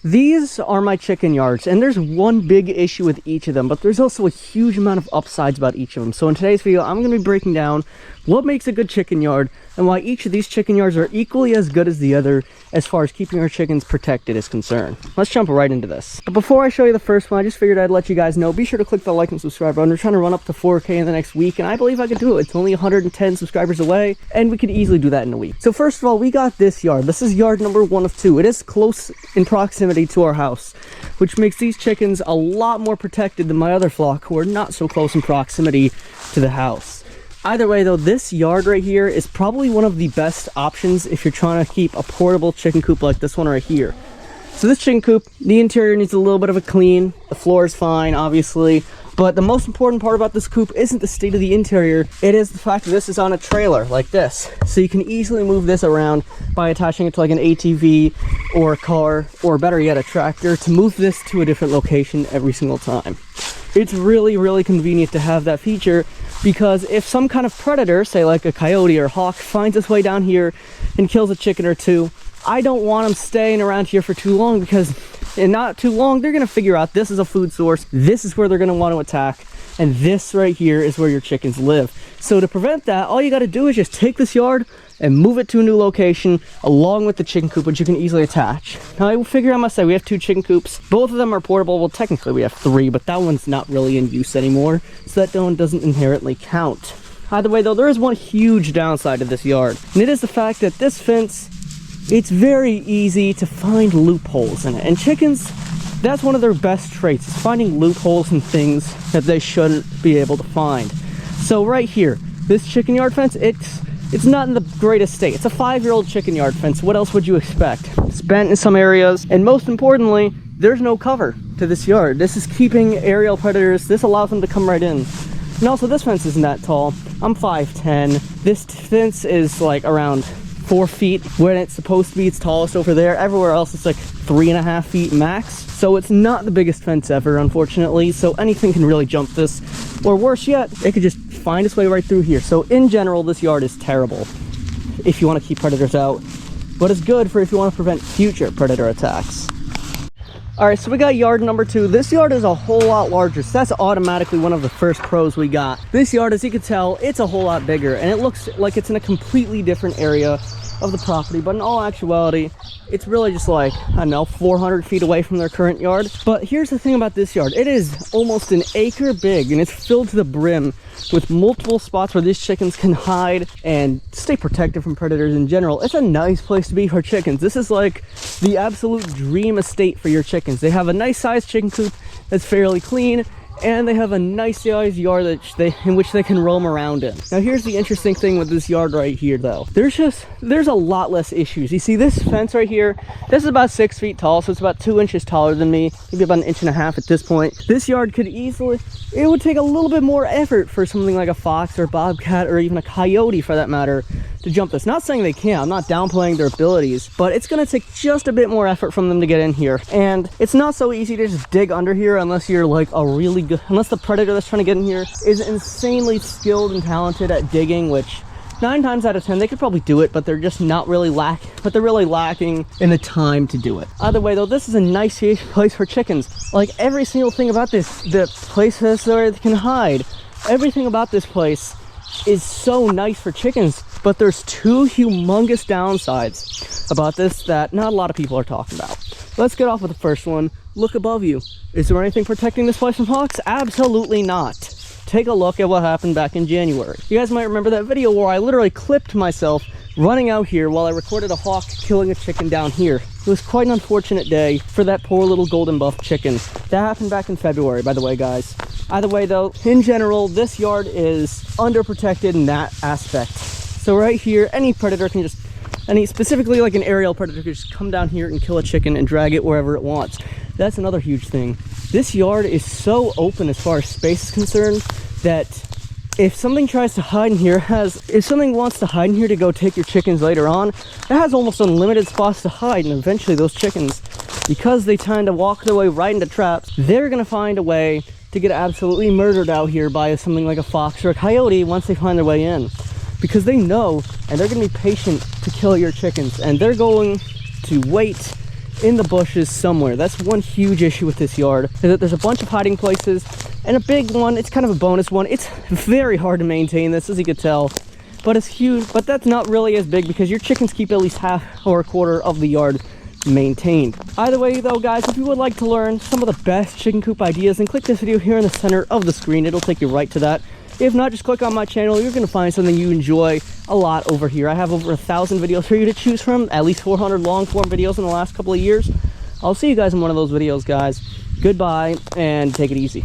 These are my chicken yards, and there's one big issue with each of them, but there's also a huge amount of upsides about each of them. So in today's video, I'm going to be breaking down what makes a good chicken yard and why each of these chicken yards are equally as good as the other as far as keeping our chickens protected is concerned. Let's jump right into this. But before I show you the first one, I just figured I'd let you guys know, be sure to click the like and subscribe button. We're trying to run up to 4K in the next week, and I believe I can do it. It's only 110 subscribers away, and we could easily do that in a week. So first of all, we got this yard. This is yard number 1 of 2. It is close in proximity to our house, which makes these chickens a lot more protected than my other flock who are not so close in proximity to the house. Either way though, this yard right here is probably one of the best options if you're trying to keep a portable chicken coop like this one right here. So this chicken coop, the interior needs a little bit of a clean. The floor is fine, obviously. But the most important part about this coop isn't the state of the interior. It is the fact that this is on a trailer like this. So you can easily move this around by attaching it to like an ATV or a car, or better yet, a tractor, to move this to a different location every single time. It's really, really convenient to have that feature, because if some kind of predator, say like a coyote or hawk, finds its way down here and kills a chicken or two, I don't want them staying around here for too long, because in not too long, they're going to figure out this is a food source, this is where they're going to want to attack, and this right here is where your chickens live. So to prevent that, all you got to do is just take this yard and move it to a new location along with the chicken coop, which you can easily attach. Now I figure I must say we have 2 chicken coops. Both of them are portable. Well, technically we have 3, but that one's not really in use anymore, so that one doesn't inherently count. Either way though, there is one huge downside to this yard, and it is the fact that this fence, it's very easy to find loopholes in it. And chickens, that's one of their best traits, is finding loopholes and things that they shouldn't be able to find. So right here, this chicken yard fence, it's not in the greatest state. It's a 5-year-old chicken yard fence. What else would you expect? It's bent in some areas, and most importantly, there's no cover to this yard. This is keeping aerial predators. This allows them to come right in. And also, this fence isn't that tall. I'm 5'10". This fence is like around 4 feet when it's supposed to be its tallest over there. Everywhere else it's like 3.5 feet max. So it's not the biggest fence ever, unfortunately. So anything can really jump this, or worse yet, it could just find its way right through here. So in general, this yard is terrible if you want to keep predators out, but it's good for if you want to prevent future predator attacks. All right, so we got yard number 2. This yard is a whole lot larger, so that's automatically one of the first pros we got. This yard, as you can tell, it's a whole lot bigger, and it looks like it's in a completely different area of the property, but in all actuality, it's really just like, I don't know, 400 feet away from their current yard. But here's the thing about this yard. It is almost an acre big, and it's filled to the brim with multiple spots where these chickens can hide and stay protected from predators in general. It's a nice place to be for chickens. This is like the absolute dream estate for your chickens. They have a nice sized chicken coop that's fairly clean, and they have a nice sized yard that in which they can roam around in. Now here's the interesting thing with this yard right here though. There's a lot less issues. You see this fence right here, this is about 6 feet tall, so it's about 2 inches taller than me, maybe about 1.5 inches at this point. This yard could easily, it would take a little bit more effort for something like a fox or a bobcat or even a coyote for that matter to jump this. Not saying they can't, I'm not downplaying their abilities, but it's gonna take just a bit more effort from them to get in here. And it's not so easy to just dig under here unless you're like a really good, unless the predator that's trying to get in here is insanely skilled and talented at digging, which 9 times out of 10 they could probably do it, but they're just not really lacking in the time to do it. Either way though, this is a nice place for chickens. Like every single thing about this, the places where they can hide, everything about this place is so nice for chickens. But there's 2 humongous downsides about this that not a lot of people are talking about. Let's get off with the first one. Look above you. Is there anything protecting this place from hawks? Absolutely not. Take a look at what happened back in January. You guys might remember that video where I literally clipped myself running out here while I recorded a hawk killing a chicken down here. It was quite an unfortunate day for that poor little golden buff chicken. That happened back in February, by the way, guys. Either way though, in general, this yard is underprotected in that aspect. So right here, any predator can just, specifically like an aerial predator, can just come down here and kill a chicken and drag it wherever it wants. That's another huge thing. This yard is so open as far as space is concerned that if something tries to hide in here, if something wants to hide in here to go take your chickens later on, it has almost unlimited spots to hide, and eventually those chickens, because they tend to walk their way right into traps, they're gonna find a way to get absolutely murdered out here by something like a fox or a coyote once they find their way in. Because they know, and they're going to be patient to kill your chickens, and they're going to wait in the bushes somewhere. That's one huge issue with this yard, is that there's a bunch of hiding places, and a big one, it's kind of a bonus one. It's very hard to maintain this, as you could tell, but it's huge. But that's not really as big because your chickens keep at least half or a quarter of the yard maintained. Either way though, guys, if you would like to learn some of the best chicken coop ideas, then click this video here in the center of the screen. It'll take you right to that. If not, just click on my channel. You're going to find something you enjoy a lot over here. I have over 1,000 videos for you to choose from, at least 400 long form videos in the last couple of years. I'll see you guys in one of those videos, guys. Goodbye and take it easy.